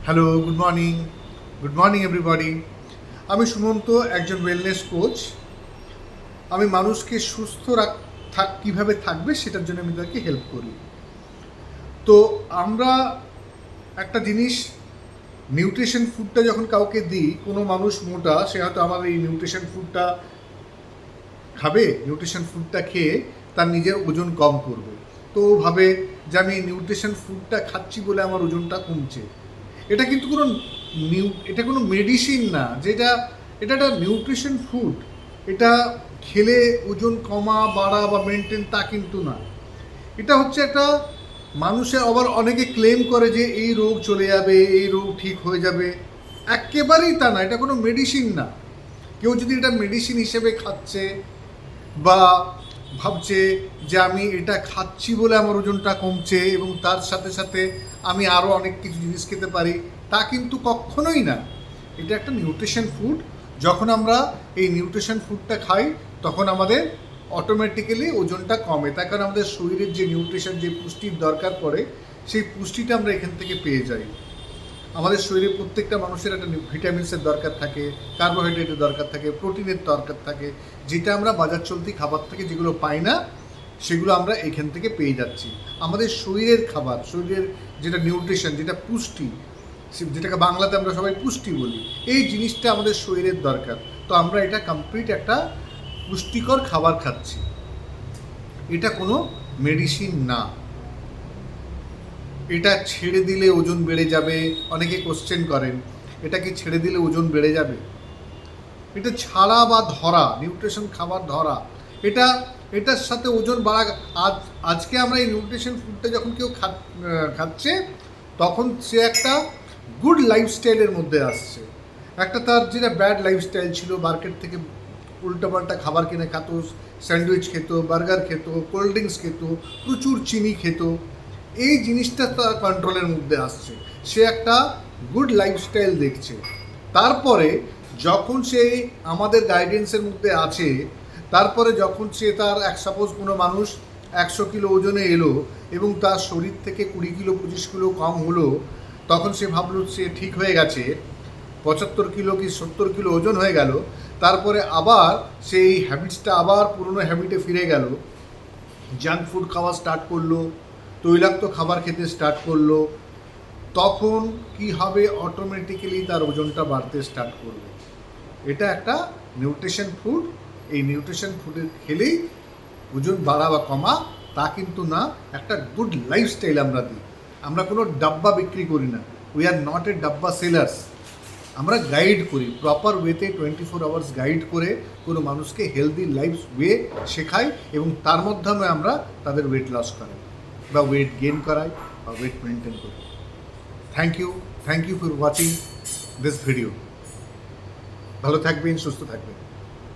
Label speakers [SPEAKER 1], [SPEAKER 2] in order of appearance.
[SPEAKER 1] Hello, good morning everybody. আমি সুমন্ত, একজন wellness coach. আমি মানুষকে সুস্থ কীভাবে থাকবে সেটার জন্য আমি তাদেরকে হেল্প করি। তো আমরা একটা জিনিস, নিউট্রিশন ফুডটা যখন কাউকে দিই, কোনো মানুষ মোটা, সে হয়তো আমার এই নিউট্রিশন ফুডটা খাবে, নিউট্রিশন ফুডটা খেয়ে তার নিজের ওজন কম করবে। তো ও ভাবে যে আমি নিউট্রিশন ফুডটা খাচ্ছি বলে আমার ওজনটা কমছে। এটা কিন্তু এটা কোনো মেডিসিন না, এটা একটা নিউট্রিশন ফুড। এটা খেলে ওজন কমা বাড়া বা মেনটেন তা কিন্তু না। এটা হচ্ছে একটা মানুষের, আবার অনেকে ক্লেম করে যে এই রোগ চলে যাবে, এই রোগ ঠিক হয়ে যাবে। একেবারেই তা না, এটা কোনো মেডিসিন না। কেউ যদি এটা মেডিসিন হিসেবে খাচ্ছে বা ভাবছে যে আমি এটা খাচ্ছি বলে আমার ওজনটা কমছে এবং তার সাথে সাথে আমি আরও অনেক কিছু জিনিস খেতে পারি, তা কিন্তু কখনোই না। এটা একটা নিউট্রিশন ফুড। যখন আমরা এই নিউট্রিশন ফুডটা খাই তখন আমাদের অটোমেটিক্যালি ওজনটা কমে, তার কারণ আমাদের শরীরের যে নিউট্রিশন, যে পুষ্টির দরকার পড়ে, সেই পুষ্টিটা আমরা এখান থেকে পেয়ে যাই। আমাদের শরীরে প্রত্যেকটা মানুষের একটা ভিটামিনসের দরকার থাকে, কার্বোহাইড্রেটের দরকার থাকে, প্রোটিনের দরকার থাকে, যেটা আমরা বাজার চলতি খাবার থেকে যেগুলো পাই না সেগুলো আমরা এখান থেকে পেয়ে যাচ্ছি। আমাদের শরীরের খাবার, শরীরের যেটা নিউট্রিশন, যেটা পুষ্টি, যেটাকে বাংলাতে আমরা সবাই পুষ্টি বলি, এই জিনিসটা আমাদের শরীরের দরকার। তো আমরা এটা কমপ্লিট একটা পুষ্টিকর খাবার খাচ্ছি। এটা কোনো মেডিসিন না। এটা ছেড়ে দিলে ওজন বেড়ে যাবে, অনেকে কোশ্চেন করেন এটা কি ছেড়ে দিলে ওজন বেড়ে যাবে। এটা ছাড়া বা ধরা, নিউট্রিশন খাবার ধরা, এটার সাথে ওজন বাড়া। আজকে আমরা এই নিউট্রিশন ফুডটা যখন কেউ খাচ্ছে তখন সে একটা গুড লাইফস্টাইলের মধ্যে আসছে। একটা তার যেটা ব্যাড লাইফস্টাইল ছিল, মার্কেট থেকে উল্টাপাল্টা খাবার কিনে খেত, স্যান্ডউইচ খেত, বার্গার খেত, কোল্ড ড্রিঙ্কস খেত, প্রচুর চিনি খেত, এই জিনিসটা তার কন্ট্রোলের মধ্যে আসছে। সে একটা গুড লাইফস্টাইল দেখছে। তারপরে যখন সে আমাদের গাইডেন্সের মধ্যে আছে, তারপরে যখন সে তার সাপোজ কোনো মানুষ 100 কিলো ওজনে এলো এবং তার শরীর থেকে 20 কিলো 25 কিলো কম হলো, তখন সে ভাবলো সে ঠিক হয়ে গেছে, 75 কিলো কি 70 কিলো ওজন হয়ে গেল। তারপরে আবার সেই হ্যাবিটসটা আবার পুরনো হ্যাবিটে ফিরে গেল, জাঙ্ক ফুড খাওয়া স্টার্ট করলো, তৈলাক্ত খাবার খেতে স্টার্ট করলো। তখন কি হবে, অটোমেটিক্যালি তার ওজনটা বাড়তে স্টার্ট করবে। এটা একটা নিউট্রিশন ফুড। এই নিউট্রিশন ফুডের খেলেই ওজন বাড়া বা কমা তা কিন্তু না, একটা গুড লাইফস্টাইল আমরা দিই। আমরা কোনো ডাব্বা বিক্রি করি না, উই আর নট এ ডাব্বা সেলার্স। আমরা গাইড করি প্রপার ওয়েতে, 24 আওয়ার্স গাইড করে কোনো মানুষকে হেলদি লাইফ ওয়ে শেখাই এবং তার মাধ্যমে আমরা তাদের ওয়েট লস করাই বা ওয়েট গেইন করাই বা ওয়েট মেনটেন করি। Thank you for watching this video. ভালো থাকবেন, সুস্থ থাকবেন।